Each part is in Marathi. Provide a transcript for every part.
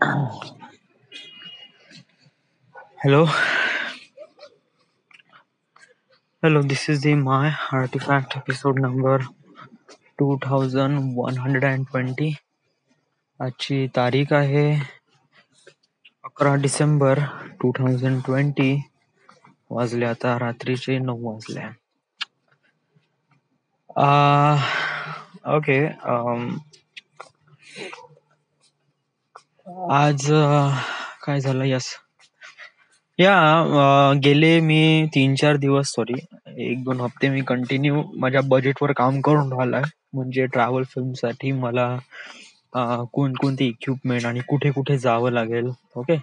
Hello, hello. This is the My Artifact episode number 2120. आजची तारीख आहे 11 डिसेंबर 2020. वाजले आता रात्रीचे 9 वाजले. ओके. आज काय झालं? यस गेले मी 3-4 दिवस, 1-2 हप्ते मी कंटिन्यू माझ्या बजेटवर काम करून राहिलाय. म्हणजे ट्रॅव्हल फिल्मसाठी मला कोणकोणते इक्विपमेंट आणि कुठे कुठे जावं लागेल. ओके,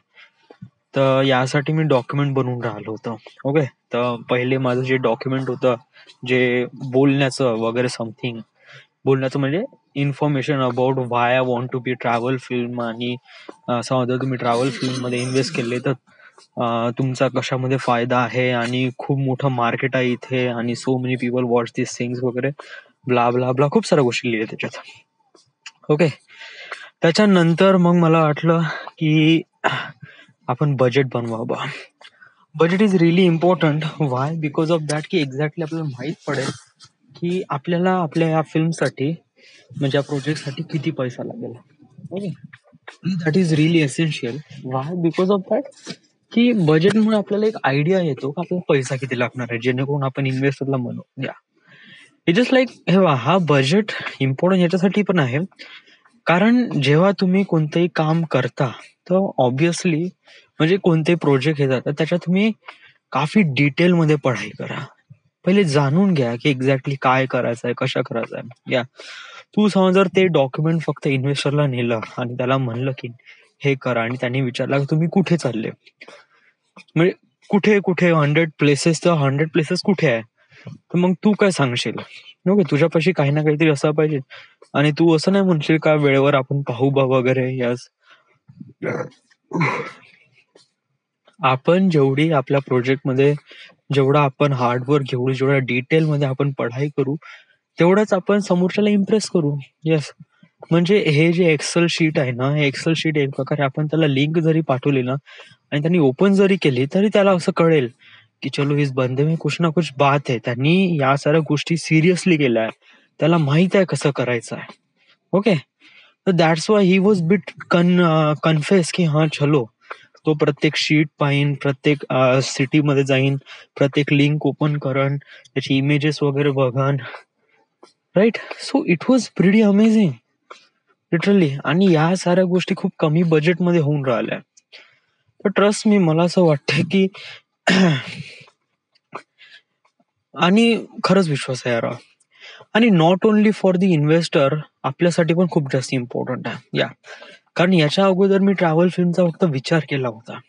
तर यासाठी मी डॉक्युमेंट बनवून राहिलो होतो. ओके, तर पहिले माझं जे डॉक्युमेंट होतं, जे बोलण्याचं वगैरे समथिंग, बोलण्याचं म्हणजे information about why I want to be travel film, आणि समजा तुम्ही ट्रॅव्हल फिल्म मध्ये इन्व्हेस्ट केले तर तुमचा कशामध्ये फायदा आहे, आणि खूप मोठं मार्केट आहे इथे, आणि सो मेनी पीपल वॉच दिस थिंग्स वगैरे, ब्ला ब्ला ब्ला, खूप साऱ्या गोष्टी लिहिल्या त्याच्यात. ओके, त्याच्यानंतर मग मला वाटलं की आपण बजेट बनवावं. Budget is really important. Y? Because of that की एक्झॅक्टली आपल्याला माहित पडेल की आपल्याला आपल्या या फिल्मसाठी, म्हणजे या प्रोजेक्टसाठी किती पैसा लागेल. Okay, that is really essential. Y? Because of that की बजेटमुळे आपल्याला एक आयडिया येतो की आपल्याला पैसा किती लागणार आहे, जेणेकरून आपण इन्व्हेस्टरला म्हणू. इट जस्ट लाईक, हे हा बजेट इम्पॉर्टंट याच्यासाठी पण आहे, कारण जेव्हा तुम्ही कोणतंही काम करता तर ऑब्विसली, म्हणजे कोणते प्रोजेक्ट येतात तर त्याच्यात तुम्ही काफी डिटेलमध्ये पढाई करा. पहिले जाणून घ्या की एक्झॅक्टली काय करायचं आहे, कशा करायचं आहे. तू समज जर ते डॉक्युमेंट फक्त इन्व्हेस्टरला नेलं आणि त्याला म्हणलं की हे करा, आणि त्यांनी विचारलं की तुम्ही कुठे चालले, म्हणजे कुठे कुठे 100 प्लेसेस, तर 100 प्लेसेस कुठे आहे, तर मग तू काय सांगशील? ओके, तुझ्यापाशी काही ना काहीतरी असं पाहिजे, आणि तू असं नाही म्हणशील का वेळेवर आपण पाहू बा वगैरे. यस, आपण जेवढी आपल्या प्रोजेक्टमध्ये जेवढा आपण हार्डवर्क घेऊ, जेवढ्या डिटेलमध्ये आपण पढाई करू, तेवढंच आपण समोरच्याला इम्प्रेस करू. येस, म्हणजे हे जे एक्सेल शीट आहे ना, हे एक्सेल शीट एक प्रकारे आपण त्याला लिंक जरी पाठवली ना आणि त्यांनी ओपन जरी केली, तरी त्याला असं कळेल की चलो इस बंदे में कुछ ना कुछ बात है, त्यांनी या साऱ्या गोष्टी सिरियसली केल्या आहे, त्याला माहित आहे कसं करायचं आहे. ओके, तर that's why he was bit confess की हा चलो, तो प्रत्येक शीट पाहीन, प्रत्येक सिटीमध्ये जाईन, प्रत्येक लिंक ओपन करन, त्याची इमेजेस वगैरे बघन. Right, so it was pretty amazing literally. आणि या साऱ्या गोष्टी खूप कमी बजेटमध्ये होऊन राहिल्या. तर ट्रस्ट मी, मला असं वाटतं की आणि खरंच विश्वास आहे यार. आणि not only for the investor, आपल्यासाठी पण खूप जास्त इम्पॉर्टंट आहे. कारण याच्या अगोदर मी ट्रॅव्हल फिल्मचा फक्त विचार केला होता.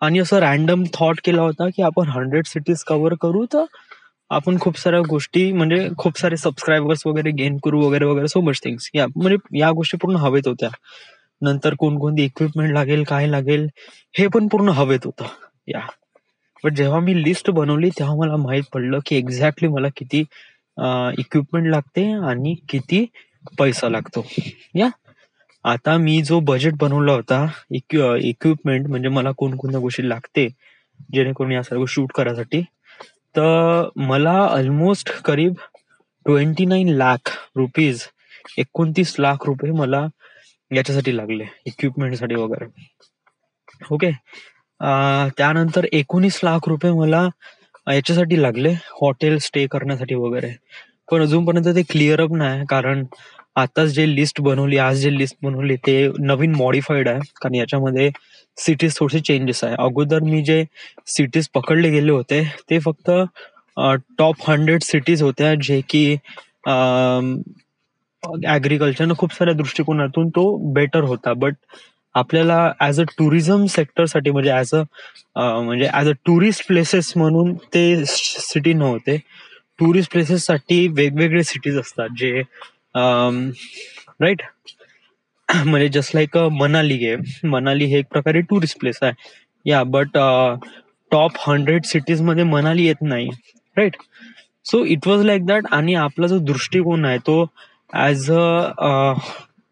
आणि असं रॅन्डम थॉट केला होता की आपण 100 सिटीज कव्हर करू, तर आपण खूप साऱ्या गोष्टी, म्हणजे खूप सारे सबस्क्रायबर्स वगैरे गेन करू वगैरे वगैरे, सो मच थिंग्स. म्हणजे या गोष्टी पूर्ण हवेत होत्या. नंतर कोणकोणती इक्विपमेंट लागेल, काय लागेल, हे पण पूर्ण हवेत होतं. पण जेव्हा मी लिस्ट बनवली तेव्हा मला माहित पडलं की एक्झॅक्टली मला किती इक्विपमेंट लागते आणि किती पैसा लागतो. आता मी जो बजेट बनवला होता इक्विपमेंट, म्हणजे मला कोणकोणत्या गोष्टी लागते जेणेकरून या सर्व शूट करायसाठी, तर मला ऑलमोस्ट करीब 29 लाख रुपीज, 29 लाख रुपये मला याच्यासाठी लागले, इक्विपमेंटसाठी वगैरे. ओके, त्यानंतर 19 लाख रुपये मला याच्यासाठी लागले, हॉटेल स्टे करण्यासाठी वगैरे. पण अजूनपर्यंत ते क्लिअर अप नाही, कारण आताच जे लिस्ट बनवली, आज जे लिस्ट बनवली ते नवीन मॉडिफाईड आहे, कारण याच्यामध्ये सिटीज थोडेसे चेंजेस आहे. अगोदर मी जे सिटीज पकडले गेले होते ते फक्त टॉप 100 सिटीज होत्या, जे की ऍग्रिकल्चरनं खूप साऱ्या दृष्टिकोनातून तो बेटर होता. बट आपल्याला ऍज अ टुरिझम सेक्टरसाठी, म्हणजे ऍज अ टुरिस्ट प्लेसेस म्हणून ते सिटी नव्हते. टुरिस्ट प्लेसेससाठी वेगवेगळे सिटीज असतात, जे राईट, म्हणजे जस्ट लाईक मनाली आहे. मनाली हे एक प्रकारे टुरिस्ट प्लेस आहे. बट टॉप 100 सिटीज मध्ये मनाली येत नाही. Right, so it was like that. आणि आपला जो दृष्टिकोन आहे तो ऍज अ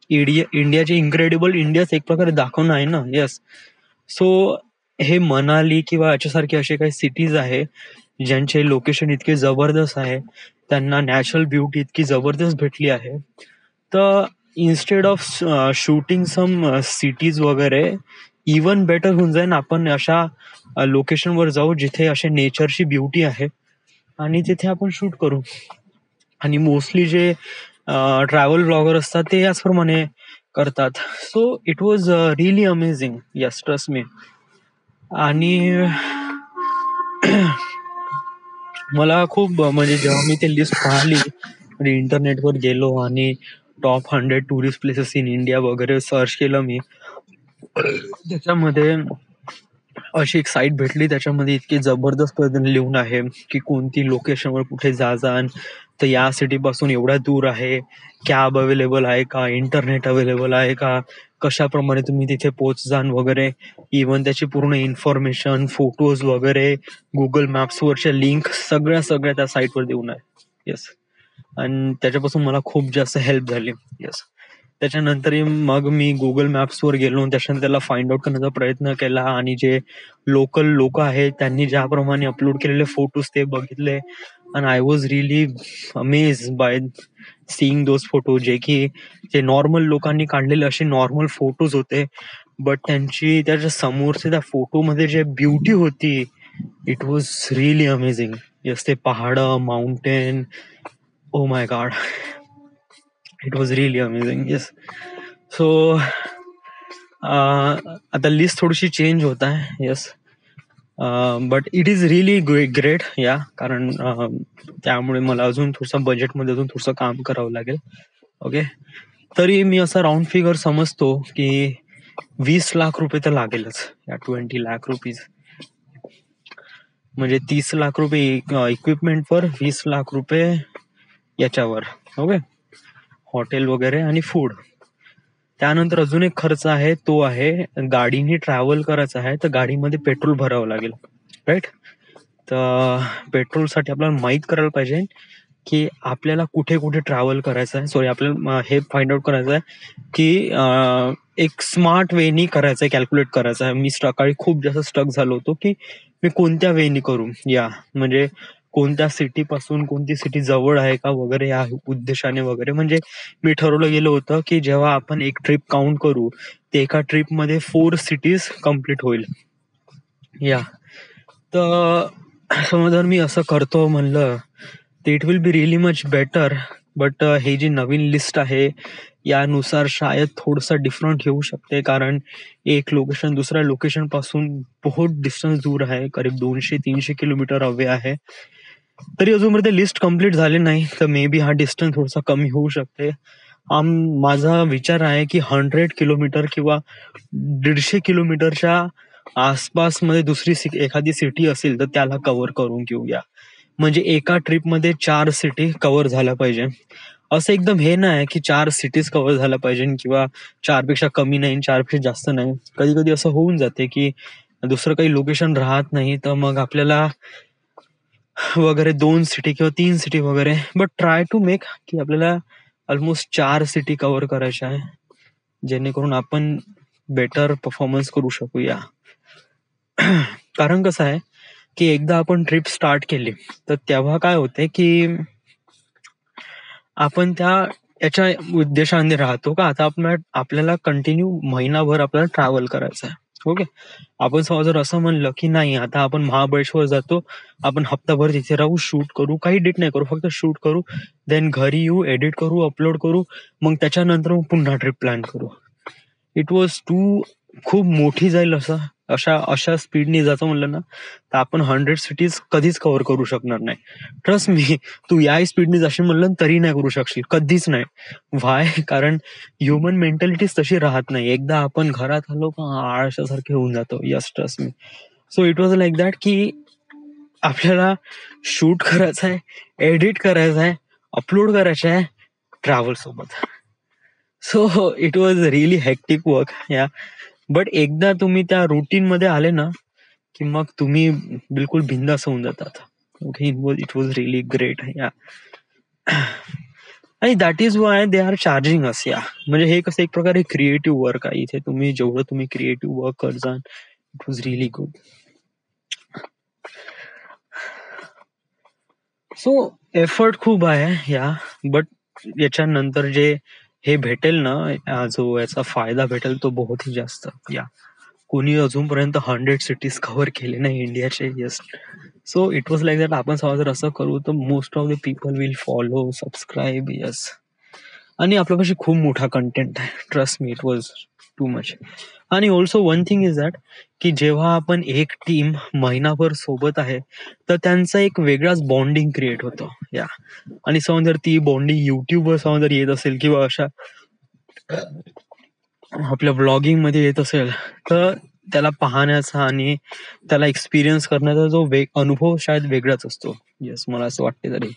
इंडियाचे इन्क्रेडिबल इंडियाच एक प्रकारे दाखवणं आहे ना. येस. सो हे मनाली किंवा याच्यासारखे असे काही सिटीज आहे ज्यांचे लोकेशन इतके जबरदस्त आहे, त्यांना नॅचरल ब्युटी इतकी जबरदस्त भेटली आहे. तर instead of shooting some cities वगैरे, इवन बेटर होऊन जाईल आपण अशा लोकेशनवर जाऊ जिथे असे नेचरची ब्युटी आहे आणि तिथे आपण शूट करू. आणि मोस्टली जे ट्रॅव्हल ब्लॉगर असतात ते याचप्रमाणे करतात. So it was really amazing. Yes, trust me. आणि मला खूप म्हणजे जेव्हा मी ते लिस्ट पाहिली, म्हणजे इंटरनेटवर गेलो आणि top 100 tourist places in India वगैरे सर्च केलं मी, त्याच्यामध्ये अशी एक साईट भेटली, त्याच्यामध्ये इतके जबरदस्त पद्धतीने लिहून आहे की कोणती लोकेशनवर कुठे जा, तर या सिटी पासून एवढ्या दूर आहे, कॅब अवेलेबल आहे का, इंटरनेट अवेलेबल आहे का, कशाप्रमाणे तुम्ही तिथे पोहोचजान वगैरे. इवन त्याची पूर्ण इन्फॉर्मेशन, फोटोज वगैरे, गुगल मॅप्सवरच्या लिंक सगळ्या त्या साईटवर देऊन आहे. येस. आणि त्याच्यापासून मला खूप जास्त हेल्प झाली. येस. त्याच्यानंतर मग मी गुगल मॅप्सवर गेलो, त्याच्यानंतर त्याला फाइंड आउट करण्याचा प्रयत्न केला आणि जे लोकल लोक आहेत त्यांनी ज्याप्रमाणे अपलोड केलेले फोटोज ते बघितले. आणि आय वॉज रिअली अमेज बाय सीइंग दोज फोटो, जे नॉर्मल लोकांनी काढलेले असे नॉर्मल फोटोज होते, बट त्याच्या समोरचे त्या फोटोमध्ये जे ब्युटी होती, it was really amazing. Yes, ते पहाड, mountain, oh my God, it was really amazing. Yes. So आता लिस्ट थोडीशी चेंज होत आहे. Yes. But it is really great. या कारण त्यामुळे मला अजून थोडंसं बजेटमध्ये अजून थोडंसं काम करावं लागेल. ओके. तरी मी असा राऊंड फिगर समजतो की 20 लाख रुपये तर लागेलच. या 20 लाख रुपीज म्हणजे 30 लाख रुपये इक्विपमेंटवर, 20 लाख रुपये याच्यावर. ओके. हॉटेल वगैरे आणि फूड. त्यानंतर अजून एक खर्च आहे, तो आहे गाडीने ट्रॅव्हल करायचं आहे तर गाडीमध्ये पेट्रोल भरावं लागेल. राईट. तर पेट्रोलसाठी आपल्याला माहीत करायला पाहिजे की आपल्याला कुठे कुठे ट्रॅव्हल करायचं आहे. सॉरी, आपल्याला हे फाइंड आउट करायचं आहे की एक स्मार्ट वेनी करायचं आहे, कॅल्क्युलेट करायचं आहे. मी सकाळी खूप जास्त स्टक झालो होतो की मी कोणत्या वेनी करू, या म्हणजे कोणत्या सिटी पासून कोणती सिटी जवळ आहे का वगैरे, या उद्देशाने वगैरे. म्हणजे मी ठरवलं गेलं होतं की जेव्हा आपण एक ट्रिप काउंट करू ते एका ट्रिपमध्ये 4 सिटीज कम्प्लीट होईल. या तर समजा मी असं करतो म्हणलं तर it will be really much better. But हे जी नवीन लिस्ट आहे यानुसार शायद थोडंसं डिफरंट येऊ शकते, कारण एक लोकेशन दुसऱ्या लोकेशन पासून बहुत डिस्टन्स दूर आहे, करीब 200-300 किलोमीटर अवे आहे. तरी अजूनपर्यंत लिस्ट कम्प्लीट झाली नाही, तर मे बी हा डिस्टन्स थोडासा कमी होऊ शकते. माझा विचार आहे की 100 किलोमीटर किंवा 150 किलोमीटरच्या आसपास मध्ये दुसरी एखादी सिटी असेल तर त्याला कव्हर करून घेऊया. म्हणजे एका ट्रिपमध्ये 4 सिटी कव्हर झाल्या पाहिजे. असं एकदम हे नाही की 4 सिटीज कव्हर झाल्या पाहिजे किंवा 4 पेक्षा कमी नाही, 4 पेक्षा जास्त नाही. कधी कधी असं होऊन जाते की दुसरं काही लोकेशन राहत नाही, तर मग आपल्याला वगैरे 2 सिटी किंवा 3 सिटी वगैरे. बट ट्राय टू मेक की आपल्याला ऑलमोस्ट 4 सिटी कव्हर करायच्या आहे, जेणेकरून आपण बेटर परफॉर्मन्स करू शकूया. कारण कसं आहे की एकदा आपण ट्रिप स्टार्ट केली तर तेव्हा काय होते की आपण याच्या उद्देशाने राहतो का आता आपल्याला कंटिन्यू महिनाभर आपल्याला ट्रॅव्हल करायचं आहे. ओके. आपण समजा जर असं म्हणलं की नाही, आता आपण महाबळेश्वर जातो, आपण हप्ताभर तिथे राहू, शूट करू, काही एडिट नाही करू, फक्त शूट करू, देन घरी येऊ, एडिट करू, अपलोड करू, मग त्याच्यानंतर मग पुन्हा ट्रिप प्लॅन करू. इट वॉज टू खूप मोठी जाईल. अशा स्पीडने जायचं म्हणलं ना तर आपण 100 सिटीज कधीच कव्हर करू शकणार नाही. ट्रस्ट मी, तू या स्पीडने जाशील म्हणलं तरी नाही करू शकशील, कधीच नाही. व्हाय? कारण ह्युमन मेंटॅलिटीच तशी राहत नाही. एकदा आपण घरात आलो का आळशासारखे होऊन जातो. Yes, trust me. So it was like that की आपल्याला शूट करायचं आहे, एडिट करायचं आहे, अपलोड करायचं आहे ट्रॅव्हल सोबत. So it was really hectic work. या बट एकदा तुम्ही त्या रुटीन मध्ये आले ना की मग तुम्ही बिलकुल बिंदास होऊन जातात. Okay. It was really great. या आणि that is why they are charging us. या म्हणजे हे कसं एक प्रकारे क्रिएटिव्ह वर्क आहे. इथे तुम्ही जेवढं तुम्ही क्रिएटिव्ह वर्क करता it was really good. So effort खूप आहे या, बट याच्यानंतर जे हे भेटेल ना, जो याचा फायदा भेटेल तो बहुत ही जास्त. या कोणी अजूनपर्यंत 100 सिटीज कव्हर केले नाही इंडियाचे. Yes, so it was like that. आपण समजा जर असं करू तर most of the people will follow, subscribe. Yes, आणि आपल्यापाशी खूप मोठा कंटेंट आहे. Trust me, it was too much. आणि also one thing is that की जेव्हा आपण एक टीम महिनाभर सोबत आहे तर त्यांचा एक वेगळाच बॉन्डिंग क्रिएट होतो. या आणि समजा जर ती बॉन्डिंग युट्यूबवर समजा जर येत असेल किंवा अशा आपल्या ब्लॉगिंग मध्ये येत असेल तर त्याला पाहण्याचा आणि त्याला एक्सपिरियन्स करण्याचा जो अनुभव शायद वेगळाच असतो. येस, मला असं वाटते तरी.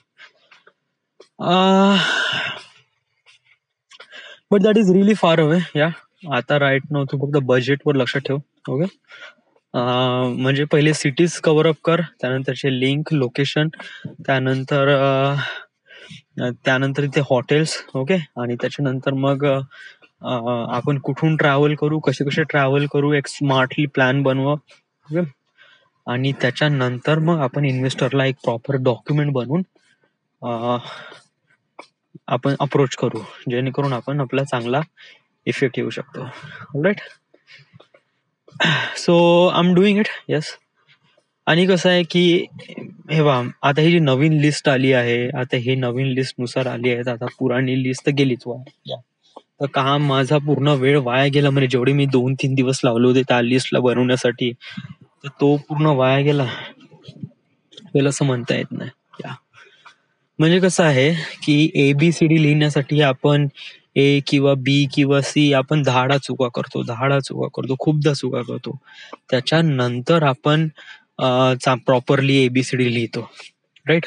But that is really far away. या आता राईट नाव तू फक्त बजेटवर लक्ष ठेव. ओके, म्हणजे पहिले सिटीज कव्हर अप कर, त्यानंतरचे लिंक, लोकेशन, त्यानंतर इथे हॉटेल्स. ओके, आणि त्याच्यानंतर मग आपण कुठून ट्रॅव्हल करू, कसे ट्रॅव्हल करू, एक स्मार्टली प्लॅन बनवा. ओके, आणि त्याच्यानंतर मग आपण इन्व्हेस्टरला एक प्रॉपर डॉक्युमेंट बनवून आपण अप्रोच करू, जेणेकरून आपण आपला चांगला इफेक्ट येऊ शकतो. Right, so I am doing it. Yes, आणि कसं आहे की हे बा, आता ही जी नवीन लिस्ट आली आहे, आता हे नवीन लिस्ट नुसार आली आहे, आता पुराणी लिस्ट तर गेलीच वाया. तर काम माझा पूर्ण वेळ वाया गेला. म्हणजे जेवढे मी 2-3 दिवस लावले होते त्या लिस्टला बनवण्यासाठी, तर तो पूर्ण वाया गेला गेला असं म्हणता येत नाही. म्हणजे कसं आहे की ABCD लिहिण्यासाठी आपण A किंवा B किंवा C आपण 10 चुका करतो, खूपदा चुका करतो. त्याच्यानंतर आपण प्रॉपरली ABCD लिहितो. राईट,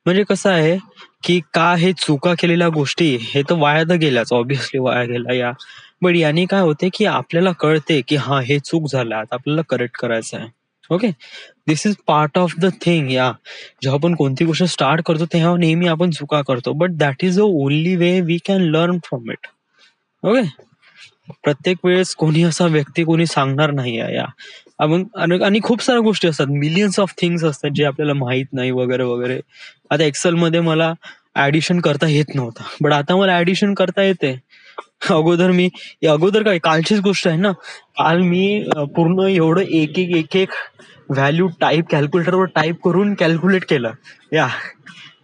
म्हणजे कसं आहे की का हे चुका केलेल्या गोष्टी हे तर वाया तर गेल्याच, ऑब्व्हियसली वाया गेला. या बट याने काय होते की आपल्याला कळते की हा हे चूक झालं, आता आपल्याला करेक्ट करायचं आहे. Okay, this is part of the thing. या जेव्हा आपण कोणती गोष्ट स्टार्ट करतो तेव्हा नेहमी आपण चुका करतो, but that is the only way we can learn from it. Okay, प्रत्येक वेळेस कोणी असा व्यक्ती कोणी सांगणार नाही आहे. या आपण आणि खूप साऱ्या गोष्टी असतात, मिलियन्स ऑफ थिंग्स असतात जे आपल्याला माहित नाही वगैरे वगैरे. आता एक्सेल मध्ये मला ऍडिशन करता येत नव्हतं, बट आता मला ऍडिशन करता येते. अगोदर काय, कालचीच गोष्ट आहे ना, काल मी पूर्ण एवढं एक व्हॅल्यू कॅल्क्युलेटरवर टाईप करून कॅल्क्युलेट केलं. या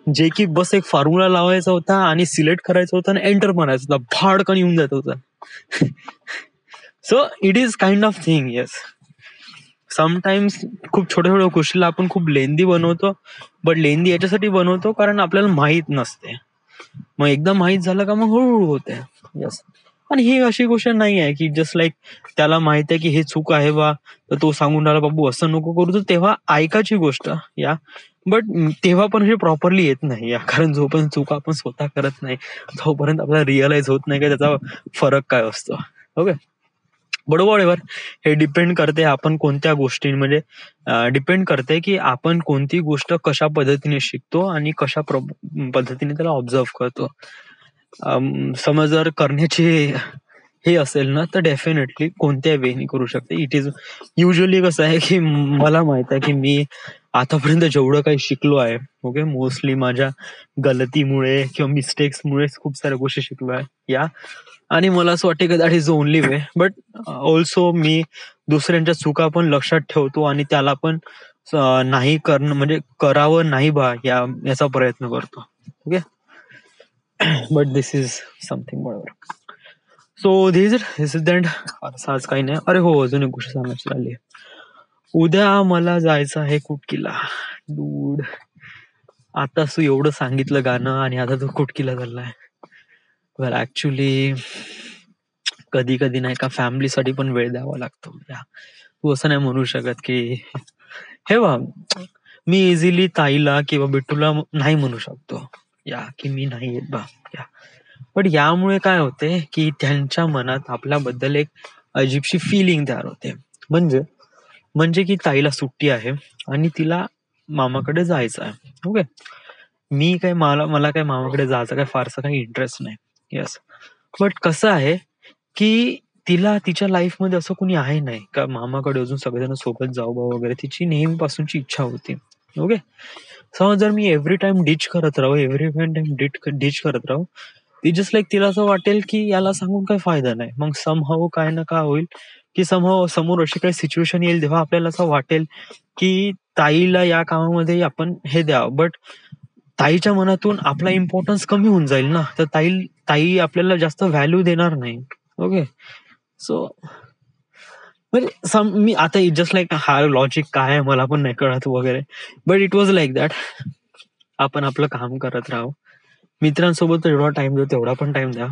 जे की बस एक फॉर्म्युला लावायचा होता आणि सिलेक्ट करायचं होतं आणि एंटर मारायचं होता, भाडकन येऊन जात होतं. So it is kind of thing. Yes, sometimes खूप छोट्या गोष्टीला आपण खूप लेंदी बनवतो, बट लेंदी याच्यासाठी बनवतो कारण आपल्याला माहित नसते. मग एकदा माहित झालं का मग हळूहळू होते. येस, आणि ही अशी गोष्ट नाही आहे की जस्ट लाईक त्याला माहित आहे की हे चूक आहे बा, तर तो सांगून राहिला बाबू असं नको करू, तर तेव्हा ऐकायची गोष्ट. या बट तेव्हा पण हे प्रॉपरली येत नाही. या कारण जोपर्यंत चूक आपण स्वतः करत नाही तोपर्यंत आपल्याला रिअलाइज होत नाही की त्याचा फरक काय असतो. ओके, बरोबर एव्हर हे डिपेंड करते आपण कोणत्या गोष्टी, म्हणजे डिपेंड करते की आपण कोणती गोष्ट कशा पद्धतीने शिकतो आणि कशा पद्धतीने त्याला ऑब्झर्व करतो. समज जर करण्याचे हे असेल ना तर डेफिनेटली कोणत्या वेनी करू शकते. इट इज युजली कसं आहे की मला माहित आहे की मी आतापर्यंत जेवढं काही शिकलो आहे, ओके, मोस्टली माझ्या गलतीमुळे किंवा मिस्टेक्समुळेच खूप साऱ्या गोष्टी शिकलो आहे. या आणि मला असं वाटतं की that is the only way. But also मी दुसऱ्यांच्या चुका पण लक्षात ठेवतो आणि त्याला पण नाही करणं, म्हणजे करावं नाही बा याचा प्रयत्न करतो. Okay, but this is something. बरोबर, सो दिस इज दॅट. आज काही नाही. अरे हो, अजून एक गोष्ट सांगायची राहिली. उद्या मला जायचं आहे कुटकीला. डूड, आता तू एवढं सांगितलं गाणं आणि आता तू कुटकीला चाललाय. वेल ऍक्च्युली कधी कधी नाही का फॅमिलीसाठी पण वेळ द्यावा लागतो. तू असं नाही म्हणू शकत की हे बा, मी इझिली ताईला किंवा बिट्टूला नाही म्हणू शकतो या की मी नाही येत बा. या पण यामुळे काय होते की त्यांच्या मनात आपल्याबद्दल एक अजीबशी फिलिंग तयार होते. म्हणजे की ताईला सुट्टी आहे आणि तिला मामाकडे जायचं आहे. ओके, मला मला काय मामाकडे जायचं काय फारसं काही इंटरेस्ट नाही. येस. बट कसं आहे, की तिला तिच्या लाईफमध्ये असं कोणी आहे नाही का मामाकडे अजून सगळेजण सोबत जाऊ बा वगैरे. तिची नेहमीपासूनची इच्छा होती. ओके. समज जर मी एव्हरी टाइम डिच करत राहू, एव्हरी टाइम डिच करत राहू, ती जस्ट लाईक तिला असं वाटेल की याला सांगून काही फायदा नाही. मग समहाऊ काय ना काय होईल, की समहाऊ समोर अशी काही सिच्युएशन येईल तेव्हा आपल्याला असं वाटेल की ताईला या कामामध्ये आपण हे द्यावं. बट ताईच्या मनातून आपला इम्पॉर्टन्स कमी होऊन जाईल ना, तर ताई आपल्याला जास्त व्हॅल्यू देणार नाही. ओके. सो म्हणजे मी आता जस्ट लाईक हा लॉजिक काय आहे मला पण नाही कळत वगैरे. But it was like that. आपण आपलं काम करत राहू. मित्रांसोबत जेवढा टाइम देऊ तेवढा पण टाइम द्या.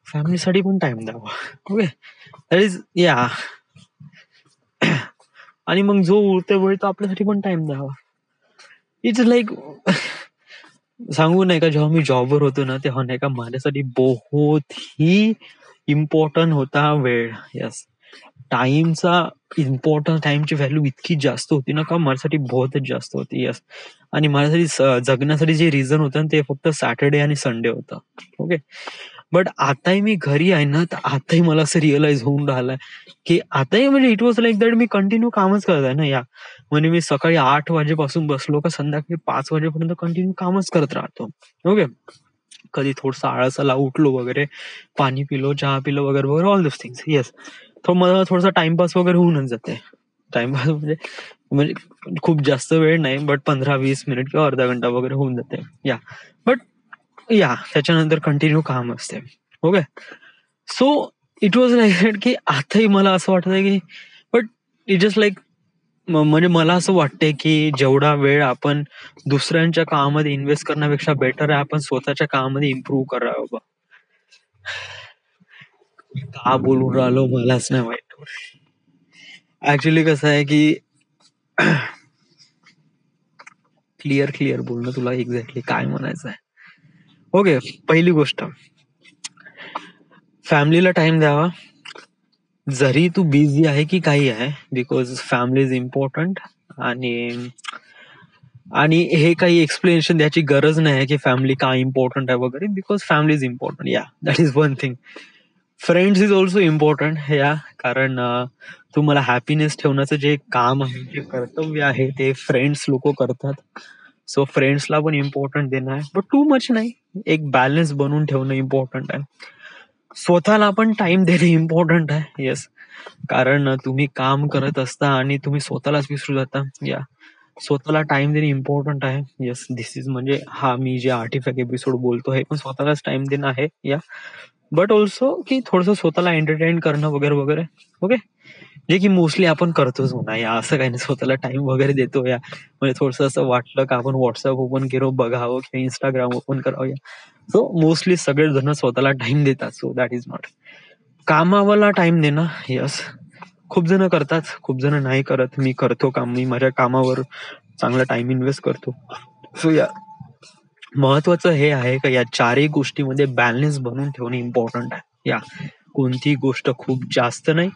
फॅमिलीसाठी पण टाइम द्यावा. ओके. दॅट इज या. आणि मग जो उरते वेळ तो आपल्यासाठी पण टाइम द्यावा. इट्स लाईक सांगू नाही का, जेव्हा मी जॉबवर होतो ना तेव्हा नाही का माझ्यासाठी बहुत ही इम्पॉर्टंट होता वेळ. यस. टाइमची व्हॅल्यू इतकी जास्त होती ना का माझ्यासाठी बहुतच जास्त होती. यस. आणि माझ्यासाठी जगण्यासाठी जे रिझन होतं ते फक्त सॅटर्डे आणि संडे होतं. ओके. बट आताही मी घरी आहे ना, तर आताही मला असं रिअलाइज होऊन राहिलंय की आताही म्हणजे it was like that me continue कामच करत आहे ना. या म्हणजे मी सकाळी 8 वाजेपासून बसलो का संध्याकाळी 5 वाजेपर्यंत कंटिन्यू कामच करत राहतो. ओके. कधी थोडंसं आळसाला उठलो वगैरे, पाणी पिलो, चहा पिलो वगैरे वगैरे ऑल दिस थिंग्स. येस. तर मला थोडासा टाइमपास वगैरे होऊनच जाते. टाइमपास म्हणजे म्हणजे खूप जास्त वेळ नाही, बट 15-20 मिनिट किंवा अर्धा घंटा वगैरे होऊन जाते. या. बट या त्याच्यानंतर कंटिन्यू काम असते. Okay. So it was like की आताही मला असं वाटतंय की बट इट जस्ट लाईक म्हणजे मला असं वाटतंय की जेवढा वेळ आपण दुसऱ्यांच्या कामामध्ये इन्व्हेस्ट करण्यापेक्षा बेटर आहे आपण स्वतःच्या कामामध्ये इम्प्रूव्ह करावं. का बोलून राहिलो मलाच नाही माहित. ऍक्च्युली कसं आहे की क्लिअर बोलणं तुला एक्झॅक्टली काय म्हणायचं आहे. ओके. पहिली गोष्ट, फॅमिलीला टाइम द्यावा. जरी तू बिझी आहे की काही आहे, बिकॉज फॅमिली इज इम्पॉर्टंट. आणि आणि हे काही एक्सप्लेनेशन द्यायची गरज नाही की फॅमिली का इम्पॉर्टंट आहे वगैरे, बिकॉज फॅमिली इज इम्पॉर्टंट. या that is one thing. Friends is also important. या कारण तुम्हाला हॅपीनेस ठेवण्याचं जे काम आहे, जे कर्तव्य आहे ते फ्रेंड्स लोक करतात. सो फ्रेंड्सला पण इम्पॉर्टंट देणं आहे, बट टू मच नाही. एक बॅलन्स बनवून ठेवणं इम्पॉर्टंट आहे. स्वतःला पण टाइम देणं इम्पॉर्टंट आहे. येस. कारण तुम्ही काम करत असता आणि तुम्ही स्वतःलाच विसरू जाता. या. स्वतःला टाइम देणं इम्पॉर्टंट आहे. येस. दिस इज म्हणजे हा मी जे आर्टिफॅक्ट एपिसोड बोलतो हे पण स्वतःलाच टाइम देणं आहे. या. बट ऑल्सो की थोडंसं स्वतःला एंटरटेन करणं वगैरे वगैरे. ओके. जे की मोस्टली आपण करतोच म्हणा. या असं काही नाही, स्वतःला टाइम वगैरे देतो. या म्हणजे थोडंसं असं वाटलं का आपण व्हॉट्सअप ओपन केलं बघावं किंवा इंस्टाग्राम ओपन करावं. या. सो मोस्टली सगळेजण स्वतःला टाइम देतात. So that is not. कामावाला टाइम देणं. यस. खूप जण करतात, खूप जण नाही करत. मी करतो काम. मी माझ्या कामावर चांगला टाइम इन्व्हेस्ट करतो. सो या महत्वाचं हे आहे का या चारही गोष्टीमध्ये बॅलन्स बनवून ठेवणे इम्पॉर्टंट आहे. या कोणती गोष्ट खूप जास्त नाही,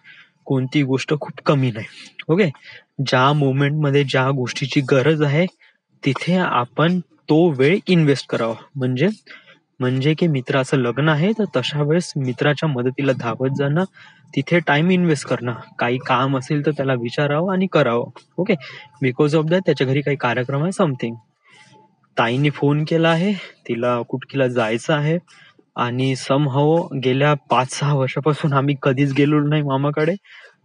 कोणती गोष्ट खूप कमी नाही. ओके. ज्या मोमेंटमध्ये ज्या गोष्टीची गरज आहे तिथे आपण तो वेळ इन्व्हेस्ट करावा. म्हणजे की मित्राचं लग्न आहे तर तशा वेळेस मित्राच्या मदतीला धावत जाणं, तिथे टाइम इन्व्हेस्ट करणं. काही काम असेल तर त्याला विचारावं आणि करावं. ओके. बिकॉज ऑफ दॅट त्याच्या घरी काही कार्यक्रम आहे समथिंग. ताईने फोन केला आहे, तिला कुटकीला जायचं आहे आणि समहाऊ गेल्या 5-6 वर्षापासून आम्ही कधीच गेलो नाही मामाकडे.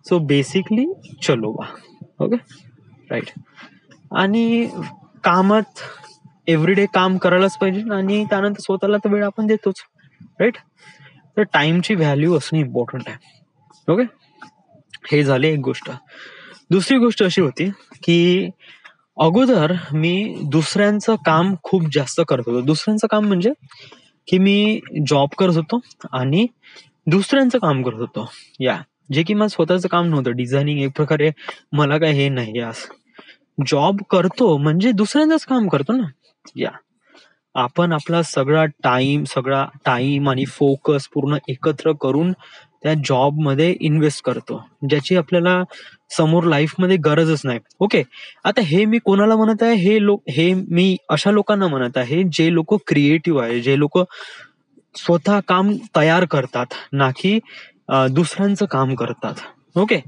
सो बेसिकली चलो बा. ओके. राईट. आणि कामात एव्हरीडे काम करायलाच पाहिजे आणि त्यानंतर स्वतःला तर वेळ आपण देतोच. राईट. तर टाइमची व्हॅल्यू असणं इम्पॉर्टंट आहे. ओके. हे झाले एक गोष्ट. दुसरी गोष्ट अशी होती की अगोदर मी दुसऱ्यांचं काम खूप जास्त करत होतो. दुसऱ्यांचं काम म्हणजे की मी जॉब करत होतो आणि दुसऱ्यांचं काम करत होतो. या जे की माझं स्वतःचं काम नव्हतं. डिझायनिंग एक प्रकारे मला काय हे नाही. यास जॉब करतो म्हणजे दुसऱ्यांचंच काम करतो ना. या आपण आपला सगळा टाइम आणि फोकस पूर्ण एकत्र करून त्या जॉबमध्ये इन्व्हेस्ट करतो, ज्याची आपल्याला समोर लाईफमध्ये गरजच नाही. ओके, आता हे मी कोणाला म्हणत आहे, हे मी अशा लोकांना म्हणत आहे जे लोक क्रिएटिव्ह आहे, जे लोक स्वतः काम तयार करतात, ना की दुसऱ्यांचं काम करतात. ओके,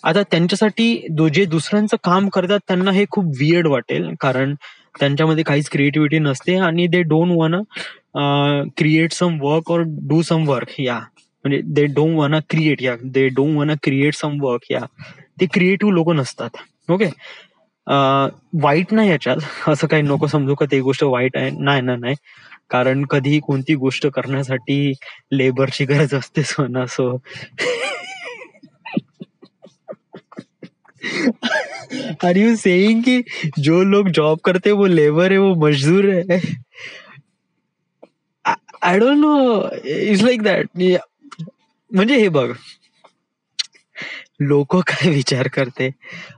आता त्यांच्यासाठी जे दुसऱ्यांचं काम करतात त्यांना हे खूप वियर्ड वाटेल, कारण त्यांच्यामध्ये काहीच क्रिएटिव्हिटी नसते आणि they don't want create some work or do some work. Yeah म्हणजे they don't want create, yeah they don't want create some work. Yeah ते क्रिएटिव्ह लोक नसतात. ओके, वाईट नाही याच्यात, असं काही नको समजू का ते गोष्ट वाईट आहे. नाही ना, नाही, कारण कधी कोणती गोष्ट करण्यासाठी लेबरची गरज असते सोना. सो आर यू सेइंग कि जो लोग जॉब करते वो लेबर है, वो मजदूर है? I don't know, it's like that. म्हणजे हे बघ, लोक काय विचार करते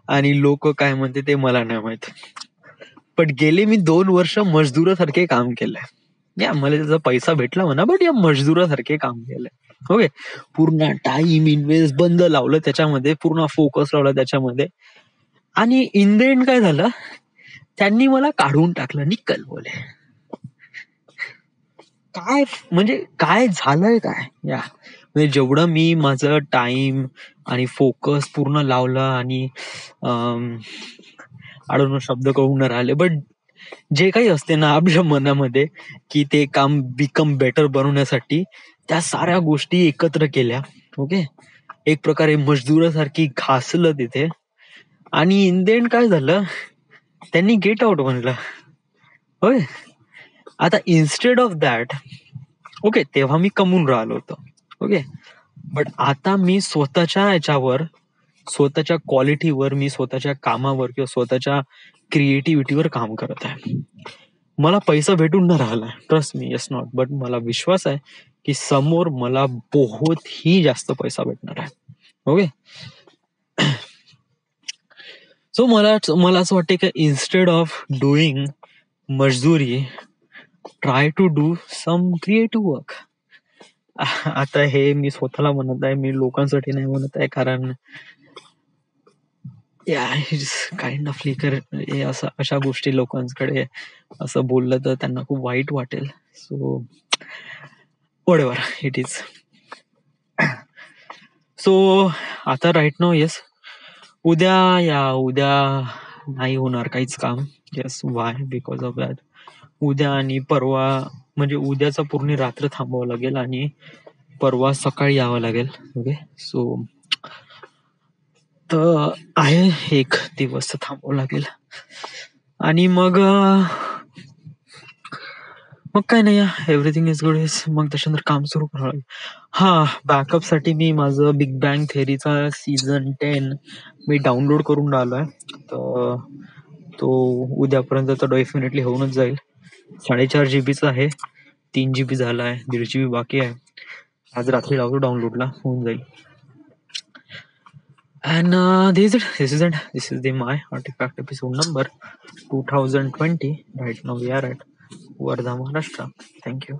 आणि लोक काय म्हणते ते मला नाही माहित, पण गेले मी 2 वर्ष मजदुरासारखे काम केलंय. या मला त्याचा पैसा भेटला म्हणा, बट या मजदुरासारखे काम केलंय. ओके, पूर्ण टाइम इन्व्हेस्ट बंद लावलं त्याच्यामध्ये, पूर्ण फोकस लावला त्याच्यामध्ये, आणि इन द एंड काय झालं, त्यांनी मला काढून टाकलं. निकल बोले. काय म्हणजे काय झालंय काय या, म्हणजे जेवढं मी माझं टाइम आणि फोकस पूर्ण लावलं आणि आडून शब्द कळून न राहिले, बट जे काही असते ना आपल्या मनामध्ये की ते काम बिकम बेटर बनवण्यासाठी, त्या साऱ्या गोष्टी एकत्र केल्या. ओके, एक प्रकारे मजदुरासारखी घासलं तिथे, आणि इन द एंड काय झालं, त्यांनी गेट आउट म्हणलं. होय, आता इन्स्टेड ऑफ दॅट, ओके, तेव्हा मी कमवून राहिलो होतो. ओके, बट आता मी स्वतःच्या याच्यावर, स्वतःच्या क्वालिटीवर, मी स्वतःच्या कामावर किंवा स्वतःच्या क्रिएटिव्हिटीवर काम करत आहे. मला पैसा भेटून न राहिलाय, trust me, yes not, but मला विश्वास आहे की समोर मला बहुत ही जास्त पैसा भेटणार आहे. ओके, सो मला असं वाटतं की इन्स्टेड ऑफ डुईंग मजदुरी, try to do some creative work. आता हे मी स्वतःला म्हणत आहे, मी लोकांसाठी नाही म्हणत आहे, कारण या काइंड ऑफ लिकर हे असं अशा गोष्टी लोकांकडे असं बोललं तर त्यांना खूप वाईट वाटेल. So whatever it is. So आता राईट नाव, येस, उद्या नाही होणार काहीच काम. Yes, Y, because of that. उद्या आणि परवा, म्हणजे उद्याचा पूर्ण रात्र थांबावं लागेल आणि परवा सकाळी यावं लागेल. ओके, सो तर आहे, एक दिवस थांबावं लागेल आणि मग काय नाही, एव्हरीथिंग इज गुड. मग त्याच्यानंतर काम सुरू करावं लागेल. हा, बॅकअप साठी मी माझं बिग बँग थेअरीचा सीझन 10 मी डाउनलोड करून राहिलोय, तर तो उद्यापर्यंत तर डेफिनेटली होऊनच जाईल. 4.5 GB आहे, 3 GB झालाय, 1.5 GB बाकी आहे. आज रात्री लावतो डाउनलोडला, होऊन जाईल. And this is it. This is my artifact episode number 2020. Right now we are at Wardha, Maharashtra. Thank you.